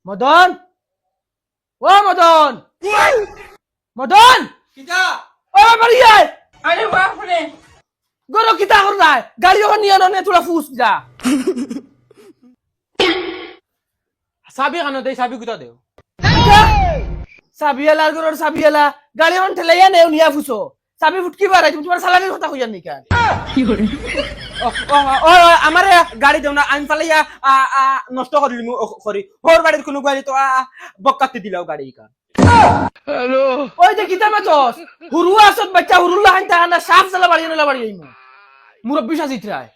মদন, ও মদন, মদন, কিটা ও বাড়ি আয়। আরে বাপরে গরো কিতা কর নাই গাড়ি ওখানে নিয়ে নে তোরা ফুস যা। চাবি কানো দেই চাবি কুতা দেও চাবিয়ালার গরোর চাবিয়ালা গাড়ি ওখানে ঠেলাইয়া নেও নিয়া ফুসো চাবি ফুটকি বাড়াই তুমি তোমার সালানির কথা কইয়া নিকা। আমার গাড়ি দেও না আমি চালাইয়া নষ্ট করি করি হোর বাড়ির কোনো গাড়ি তো বক্কাতে দিলাও গাড়ি কা ওই যে কিতা মাতস হুরু আসত বাচ্চা হুরুল্লাহ হান তাহানা সাফ চালা বাড়ি নলা বাড়ি আইমু মুরব্বি সাজিত্রায়।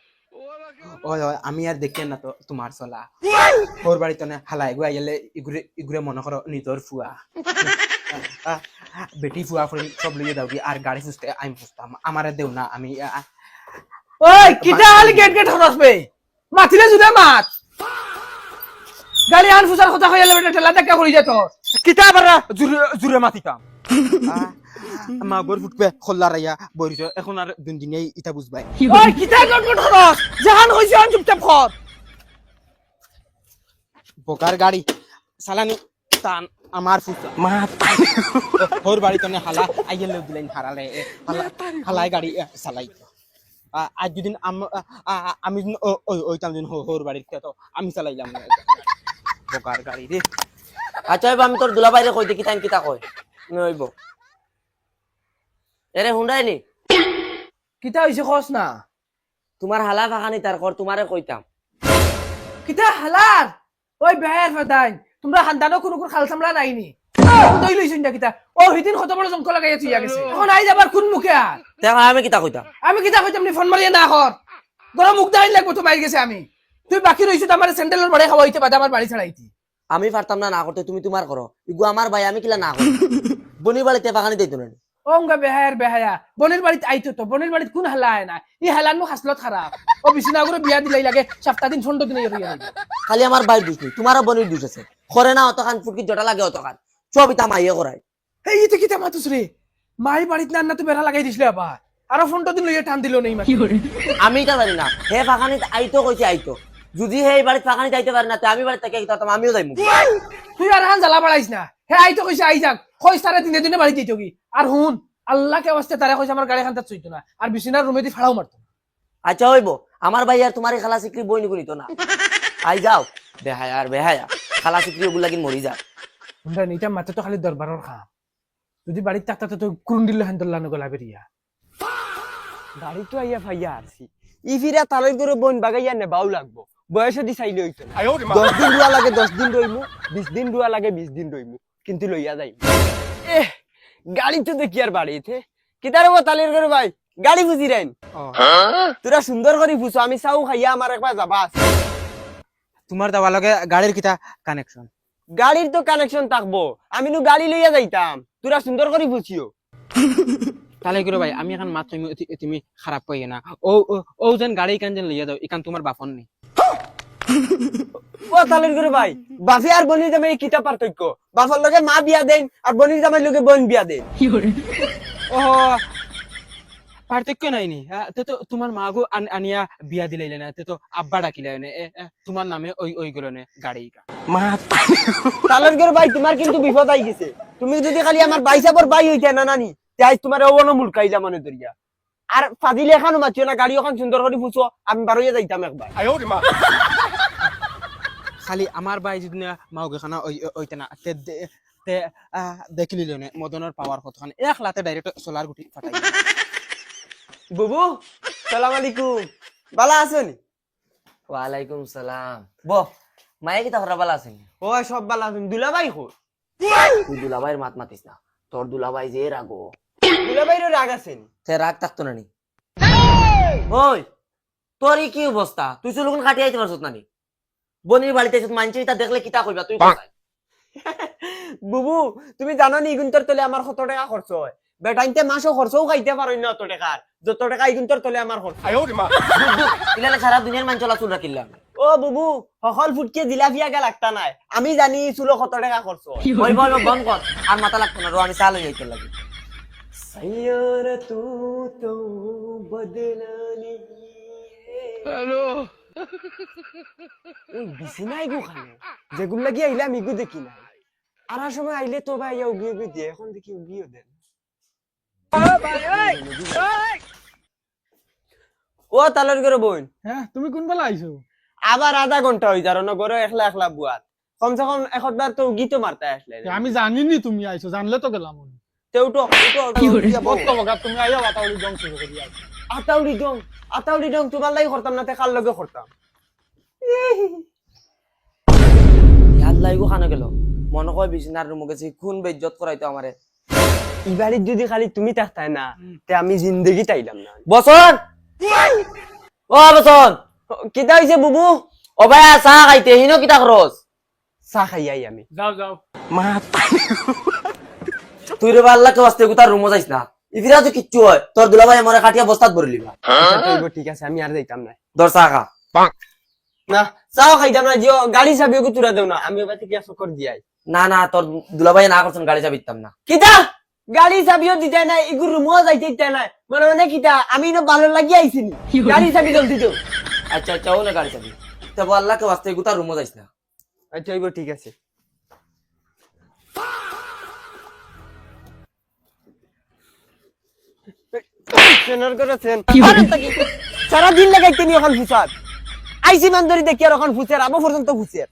ওই ওই আমি আর দেখি না তো তোমার চলা হোর বাড়ি তো না হালাই গুয়া গেলে ইগুরে ইগুরে মনে করো নিজর ফুয়া বেটি ফুয়া ফুরি সব লইয়ে দাও কি আর গাড়ি ফুসতে আমি ফুসতাম আমারে দেও না আমি ওই কিতা হালি গেট গেট হরস বে মাতিলে জুদে মাত গাড়ি আন ফুসার কথা কইয়া লেবে ঠেলা দেখা করি যেত কিতা আবার জুরে জুরে মাতিতাম মা গোর ফুটবে খোল্লা রাইয়া বইরিছ এখন আর দুন দিনেই ইটা বুঝবাই ওই কিতা গট গট হরস জাহান হইছে আন চুপচাপ খর বোকার গাড়ি সালানি টান আমার ফুসা মা হোর বাড়ি তো না হালা আইলে দিলেন হারালে হালাই গাড়ি চালাই আজ দুদিন আমি ওইটাম দিন হোর বাড়ির তো আমি চালাইলাম বোকার গাড়ি রে। আচ্ছা হইব আমি তোর দুলা বাইরে কই দেখি তাই কিতা কয় নইব এরে হুন্ডাই নি কিতা হইছে খস না তোমার হালা ফাখানি তার কর তোমারে কইতাম কিতা হালার ওই বেহার ফাদাইন তোমরা হান্দানো কোনো কোন খাল সামলা নাইনি দই লইছেন না কিতা ও হিদিন কত বড় জঙ্ক লাগাইয়া থইয়া গেছে এখন আই যাবার কোন মুখে আর দেখা আমি কিতা কইতাম আমি কিতা কইতাম নি ফোন মারিয়া না কর গরম মুখ দাইন লাগবো তো মাই গেছে আমি তুই বাকি রইছ তো আমার স্যান্ডেলের বাড়ি খাওয়াইতে বাদে আমার বাড়ি ছাড়াইতি আমি পারতাম না না করতে তুমি তোমার করো ইগু আমার ভাই আমি কিলা না করি বনির বাড়িতে ফাখানি দিত না ওঙ্গা বেহায়ার বেহায়া বনের বাড়িতে আইতো তো বনের বাড়িতে কোন হালা আয় না ই হালানো হাসলত খারাপ ও বিছনা করে বিয়া দিলাই লাগে সপ্তাহ দিন 15 দিন হইয়া খালি আমার ভাই দুষ নেই তোমারও বনির দুষ আছে করে না অতখান ফুটকি জটা লাগে অতখান সব ইতা মাইয়ে করায় এই ইতে কিতা মাতুস রে মাই বাড়িতে না তো বেড়া লাগাই দিছিলে আবার আরো 15 দিন লইয়া টান দিল নেই মা আমি এটা জানি না হে ফাখানি আইতো কইছে আইতো যদি হে বাড়িতে ফাখানি যাইতে পারে না তো আমি বাড়িতে থেকে কিতাম আমিও যাইমু তুই আর হান জ্বালা বাড়াইছ না হে আইতো কইছে আই যাক কইছ তারে দিনে দিনে বাড়ি দিতো কি আর হুন আল্লাহ কে ওয়াস্তে তারে কইছে আমার গাড়ি খান্তা চইতো না আর বিছনার রুমে দি ফাড়াও মারতো আচ্ছা হইব আমার ভাই আর তোমার খালা সিকরি বই নিকো নিত না আই যাও বেহায়া আর বেহায়া খালা সিকরি ওগুলা লাগিন মরি যা তোমরা নিটা মাতে তো খালি দরবারর খা যদি বাড়িতে থাকতা তো কুরুন্ডিল হান্দল্লা নগলা বেরিয়া গাড়ি তো আইয়া ফাইয়া আসছি ই ফিরা তালই করে বন বাগাইয়া নে বাউ লাগবো বয়স দি চাইলে হইতো না 10 দিন রুয়া লাগে 10 দিন রইমু 20 দিন রুয়া লাগে 20 দিন রইমু কিন্তু লইয়া যাই গাড়ি তো দেখি আর বাড়িতে কিতারে তালের করে ভাই গাড়ি বুঝি রাইন তোরা সুন্দর করে বুঝো আমি চাও খাইয়া আমার একবার যাবা তোমার দাবা লগে গাড়ির কিতা কানেকশন গাড়ির তো কানেকশন থাকবো আমি নু গাড়ি লইয়া যাইতাম তোরা সুন্দর করে বুঝিও তালে করে ভাই আমি এখন মাত্র তুমি খারাপ কইয়ে না ও ও যেন গাড়ি কান যেন লইয়া দাও ইকান তোমার বাপন নেই ও তালে করে ভাই বাফি আর বনি জামাই কিতা পার্থক্য বাফার লগে মা বিয়া দেন আর বনির জামাই লগে বোন বিয়া দেন ও পার্থক্য নাই নি তো তোমার মা গো আনিয়া বিয়া দিলাইলে না তো আব্বা ডাকিলে না তোমার নামে ওই ওই গুলো নে গাড়ি মা তালের করে ভাই তোমার কিন্তু বিপদ আই গেছে তুমি যদি খালি আমার বাইসাবর বাই হইতে না নানি তাই তোমার ওনো মুলকাইলা মনে দরিয়া আর ফাদিলে এখানো মাতিও না গাড়ি ওখান সুন্দর করে ফুসো আমি বারোয়া যাইতাম একবার খালি আমার ভাই যদি না মাউগে খানা ওইতে না তে দেখিলি নে মদনের পাওয়ার কতখান এক লাতে ডাইরেক্ট সোলার গুটি ফাটাই বুবু সালাম আলাইকুম বালা আছেন ওয়ালাইকুম সালাম বহ মায়ে কিতা হরা বালা আছেন ও সব বালা আছেন দুলাভাই কো তুই দুলাভাইয়ের মাত মাতিস না তোর দুলাভাই যে রাগো দুলাভাইয়ের রাগ আছেন সে রাগ থাকতো না নি ওই তোর কি অবস্থা তুই চুলুন কাটি আইতে পারছত না নি বনির বাড়িতে এসে মানছি তা দেখলে কিতা কইবা তুই কোথায় বুবু তুমি জানো নি ইগুন্তর তলে আমার 100 টাকা খরচ হয় বেটাইতে মাসও খরচও খাইতে পারো না অত টাকার যত টাকা ইগুন্তর তলে আমার খরচ ইলালে সারা দুনিয়ার মান চলা চুল রাখিলাম ও বুবু সকল ফুটকে জিলাপিয়া গে লাগতা নাই আমি জানি চুলো 100 টাকা খরচ ওই বল বন্ধ কর আর মাথা লাগতো না রো আমি চালে যাইতে লাগি सैयारा तू तो बदला नहीं हेलो ওই বিছানাই গো খানে যেগুলো লাগি আইলাম ইগু দেখি নাই আর সময় আইলে তো ভাই উগি উগি দিয়ে এখন দেখি উগিও দেন ও তালর করে বোন হ্যাঁ তুমি কোন বেলা আইছো আবার আধা ঘন্টা হই যার না করে একলা একলা বুয়াত কমসে কম একবার তো উগি তো মারতে আসলে আমি জানিনি তুমি আইছো জানলে তো গেলাম তেউটো তুমি আইয়া বাতাউলি জং শুরু করি আতাউরি ডং তোমার লাগি করতাম না তে কার লগে করতাম আল্লাহ গো খানা গেল মনে কয় বিছনার রুমে গেছি খুন বেইজ্জত করাইতো আমারে ইবারিত যদি খালি তুমি থাকতাই না তে আমি জিন্দেগি তাইলাম না বসন ও বসন কিতা হইছে বুবু ও ভাই চাহ খাইতে হিনো কিতা খরচ চা খাই আই আমি যাও যাও তুই রে আল্লাহ কে ওয়াস্তে গুতার রুমে যাইস না ইফিরা তো কিচ্ছু হয় তোর দুলাভাই আমারে কাটিয়া বস্তাত ভরে লিবা ঠিক আছে আমি আর যাইতাম না দর চাহ খা না চাও খাইতাম না জিও গাড়ি চাবিও তুরা দেও না আমি ওবা থেকে চক্কর দিয়াই না না তোর দুলাভাই না করছেন গাড়ি চাবিতাম না কিতা গাড়ি চাবিও দিতে নাই ইগু রুমও যাইতে দিতে নাই মনে মানে কিতা আমি না ভালো লাগি আইছিনি গাড়ি চাবি জলদি দেও আচ্ছা আচ্ছা ও না গাড়ি চাবি তবে আল্লাহ কে ওয়াস্তে গুতার রুমে যাইস না আচ্ছা হইব ঠিক আছে চেনার করেছেন সারা দিন লাগাইতে নি এখন ফুসার আইসি মান্দরি দেখি আর এখন ফুসের আবো পর্যন্ত ফুসের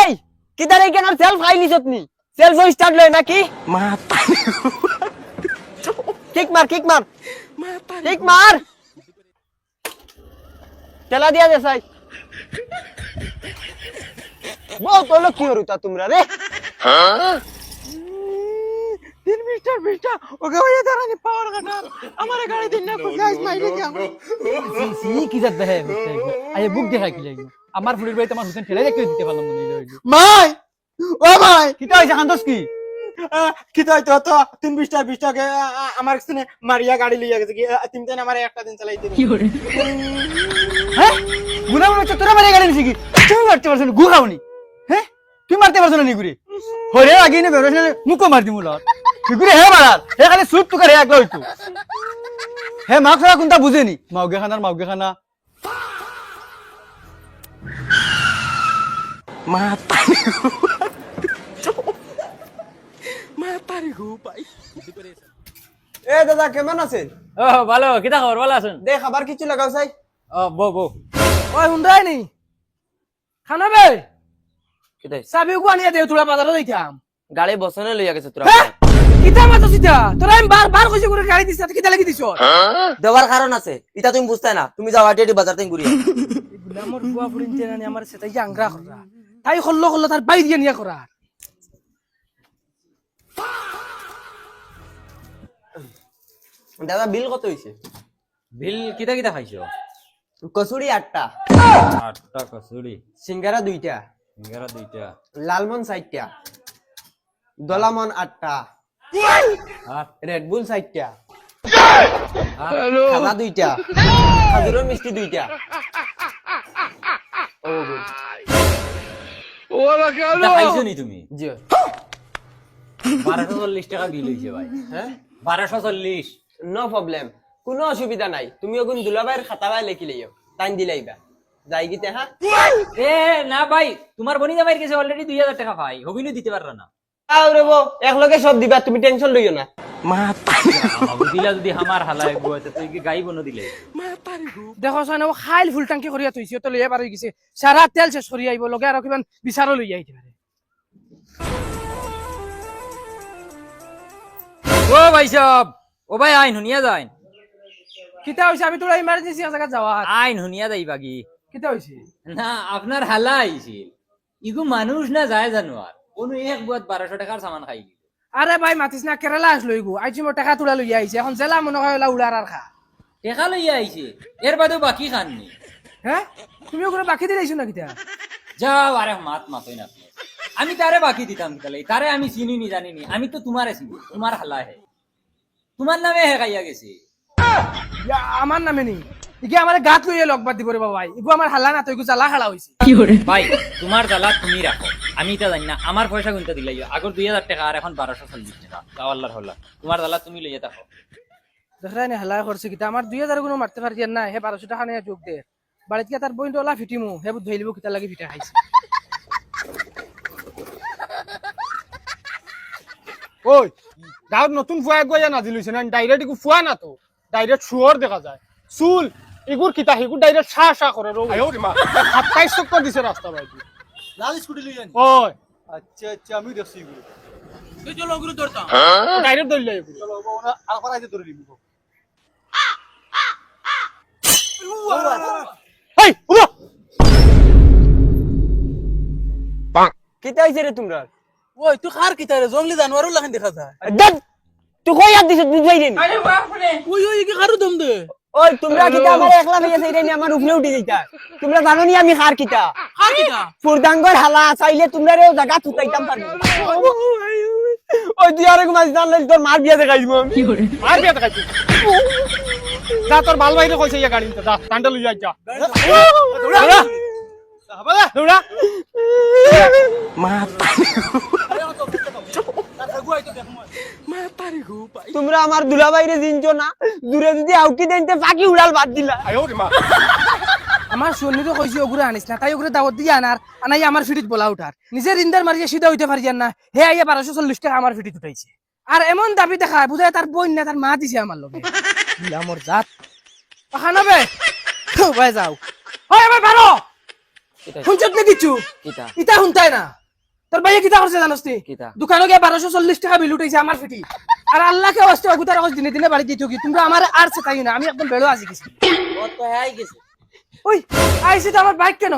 এই কিদারে কেন সেলফ খাইলিস আপনি সেলফ স্টার্ট লয় নাকি কিক মার কিক চলা দিয়া দে সাই বহুত লোক কি হরুতা তোমরা রে দিন মিস্টার ওকে ওই দাঁড়ানি পাওয়ার কাটা আমারে গাড়ি দিন না গাইস মাইরে কি আমার কি জাত দেহে আই বুক দেখাই কি লাগি আমার ফুলের বাড়িতে আমার হুসেন ঠেলে রেখে দিতে পারলাম না লইলো মাই ও মাই কিটা হইছে খান্দস কি কি তো তো 20 টাকা আমার কাছে মারিয়া গাড়ি লইয়া গেছে কি তিন দিন আমারে একটা দিন চালাইতে কি করে হ্যাঁ গুনা মনে হচ্ছে তোরা মারি গাড়ি নিছি কি তুমি মারতে পারছ না গু খাওনি হ্যাঁ তুই মারতে পারছ না নিগুরি হরে আগে নে বেরোছ না মুকো মার দিমু লট নিগুরি হে মারার হে খালি সুট টু করে একলা হইতো হে মাখরা কোনটা বুঝেনি মাউগে খানা এ দাদা কেমন আছেন ও ভালো কিটা খবর ভালো আছেন দে খাবার কিছু লাগাও চাই ও বো ওই হুন্দাই নি খানা বে কিতাই চাবি গুয়ানিয়া দেও তোরা বাজারে যাইতাম গাড়ি বসনে লইয়া গেছে তোরা হ্যাঁ কিতা মাতো সিতা তোরা আমি বার কইছি করে গাড়ি দিছ কিতা লাগি দিছ দেওয়ার কারণ আছে এটা তুমি বুঝতে না তুমি যাও আটি বাজার থেকে ঘুরিয়ে আমার বুয়া ফুরিন তেনানি আমার সেটাই জাংরা করা তাই হল্লো তার বাই দিয়ে নিয়া করা দাদা বিল কত হইছে বিল কিটা খাইছো কচুরি 8টা 8টা কচুরি সিঙ্গারা 2টা সিঙ্গারা 2টা লালমন 4টা দলামন 8টা আর রেড বুল 4টা খাজা 2টা খাজুরের মিষ্টি 2টা কিটা খাইছো নি তুমি জি 1240 টাকা বিল হইছে ভাই হ্যাঁ 1240 নো প্রবলেম কোনো অসুবিধা নাই তুমি ওগুন দুলাভাইয়ের খাতাবাই লেখি লইও টাইম দিলাইবা যাই গিতে হ্যাঁ এ না ভাই তোমার বনি জামাইর কাছে অলরেডি 2000 টাকা পাই হবিনি দিতে পাররা না আরে বো একলগে সব দিবা তুমি টেনশন লইও না আমাকে দিলা যদি আমার হালাই বইতে তুই কি গাই বনো দিলে দেখো সানা ও খাইল ফুল টাঙ্কি করিয়া থইছি তো লইয়া পার হই গেছে সারা তেল শেষ করি আইব লগে আর কিমান বিচারও লইয়া আইতে পারে ও ভাই সব ও ভাই আইন হুনিয়া যাই কিতা হইছে আমি তোরা ইমার্জেন্সি জায়গা যাওয়া আইন হুনিয়া যাই বাগি কিতা হইছে না আপনার হালা আইছিল ইগু মানুষ না যায় জানোয়ার কোন এক বুয়াত 1200 টাকার সামান খাই গেল আরে ভাই মাতিস না কেরালা আসলো ইগু আইছি মো টাকা তোলা লইয়া আইছে এখন জেলা মনে হয় উড়ার আর খা টাকা লইয়া আইছে এর বাদেও বাকি খাননি হ্যাঁ তুমি ওগুলো বাকি দিলাইছো না কিতা যাও আরে মাতই না আপনি। আমি তারে বাকি দিতাম তাহলে তারে আমি চিনি নি জানি নি আমি তো তোমারে চিনি তোমার হালা হে তোমার নামে হে খাইয়া গেছে আমার নামে নি ইগে আমার গাত লইয়া লগবাদ দিব রে বাবা ইগু আমার হাল্লা না তো ইগু জ্বালা খাড়া হইছে ভাই তোমার জ্বালা তুমি রাখো আমি এটা জানি না আমার পয়সা গুনতে দিলাই আগর 2000 টাকা আর এখন 1240 টাকা তাও আল্লাহর হল্লা তোমার জ্বালা তুমি লইয়া থাকো দেখলাই না হেলা করছে কিতা আমার 2000 গুণ মারতে পারি না হে 1200 টাকা নিয়ে যোগ দে বাড়িতে গিয়া তার বইন ওলা ফিটিমু হে বুধ ধইলিব কিতা লাগি ফিটা খাইছে ওই গাঁৱত নতুন ফুৱা গৈ নাজি লৈছে না ডাইৰেক্ট একো ফুৱা না তো ডাইৰেক্ট শুৱৰ দেখা যায় চুল এগুৰ কিতা সেগুৰ ডাইৰেক্ট চাহ চাহ কৰে ৰ 27 চক্কৰ দিছে ৰাস্তা বাইদি লাল স্কুটি লই আনি ওই আচ্ছা আচ্ছা আমি দেখছি গুলো তুই চলো গুরু ধরতা ডাইৰেক্ট ধৰিলে এগুৰ চলো ওনা আলফা আইতে ধরে দিব হেই উঠো কিতা হইছে রে তোমরা ওই তুই খার কিতা রে জংলি জানোয়ারও লাখান দেখা যায় দেখ তুই কই আর দিছ বুঝাই রে ওই ওই কি খারু দম দে ওই তোমরা কিতা আমার একলা হইয়া যাইরা নি আমার উপরে উঠে যাইতা তোমরা জানো নি আমি খার কিতা খার কিতা ফুরদাঙ্গর হালা চাইলে তোমরারেও জায়গা তুতাইতাম পারবো ওই তুই আরেক মাছ জানলে তোর মার বিয়া দেখাই দিব আমি মাৰ বিয়া দেখাইছো যা তোৰ ভাল বাইরে কৈছে ইয়া গাড়ী যা টান্ডা লৈ যা দৌৰা দৌৰা দৌৰা তোমরা আমার দুলা বাইরে জিনছো না দূরে যদি আউকি দেনতে ফাঁকি উড়াল বাদ দিলা আমার সোনি তো কইছি ওগুলো আনিস না তাই ওগুলো দাওয়াত দিয়ে আনার আনাই আমার ফিটিত বলা উঠার নিজের ইন্দার মারিয়ে সিধা হইতে পারি না হে আইয়া 1240 টাকা আমার ফিটিত উঠাইছে আর এমন দাবি দেখা বুঝায় তার বোন না তার মা দিছে আমার লগে আমার জাত খানাবে ভাই যাও হয় ভাই বারো শুনছত না কিছু কিতা ইটা শুনতাই না তোর ভাইয়া কিতা করছে জানোস তুই কিতা দোকানে গিয়ে 1240 টাকা বিল উঠাইছে আমার ফিটি আর আল্লাহকে ওয়াস্তে অগুতার কাগজ দিনে দিনে বাড়ি দিতে কি তোমরা আমার আর সেটাই না আমি একদম বেড়ো আসি গেছি ও তো হ্যাঁ গেছে ওই আইছি তো আমার বাইক কেন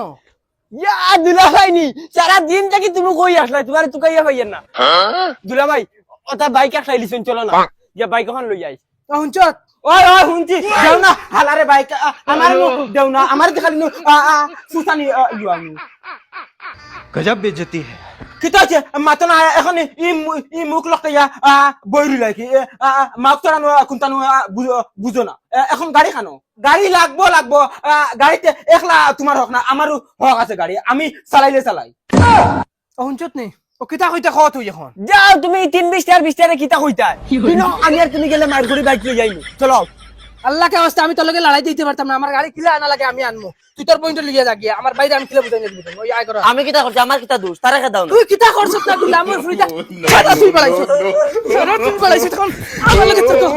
ইয়া দুলা ভাই নি সারা দিন থাকি তুমি কই আসলাই তোমার তুকাইয়া ভাইয়ের না দুলা ভাই ওটা বাইক একটা লিসন চলো না যে বাইক এখন লই যাই শুনছত ওই ওই শুনছি দেও না হালারে বাইক আমার দেও না আমার খালি সুসানি ইউআনি गजब बेइज्जती है কিতা আছে মাতো না এখন ই মুখ লকাইয়া বইরি লাগি মাক তোরা কোনটানো বুঝো না এখন গাড়ি খানো গাড়ি লাগবো লাগবো গাড়িতে একলা তোমার হক না আমারও হক আছে গাড়ি আমি চালাইলে চালাই শুনছত নি ও কিতা কইতে কত তুই এখন যাও তুমি 3-20 টাকার 20 টাকা কিতা কইতা কিনো আমি আর তুমি গেলে মার ঘুরি বাইক লই যাইমু চলো আল্লাহকে অবস্থা আমি তোর লগে লড়াই দিতে পারতাম না আমার গাড়ি কিলা আনা লাগে আমি আনমু তুই তোর পয়েন্ট লিয়ে যা গিয়া আমার বাইরে আমি কিলা বুঝাই দিবি ওই আয় কর আমি কিতা করছি আমার কিতা দোষ তারা দাও না তুই কিতা করছত না তুই আমার ফ্রিটা সারা তুই বলাইছিস সারা তুই বলাইছিস তখন আমার লগে তো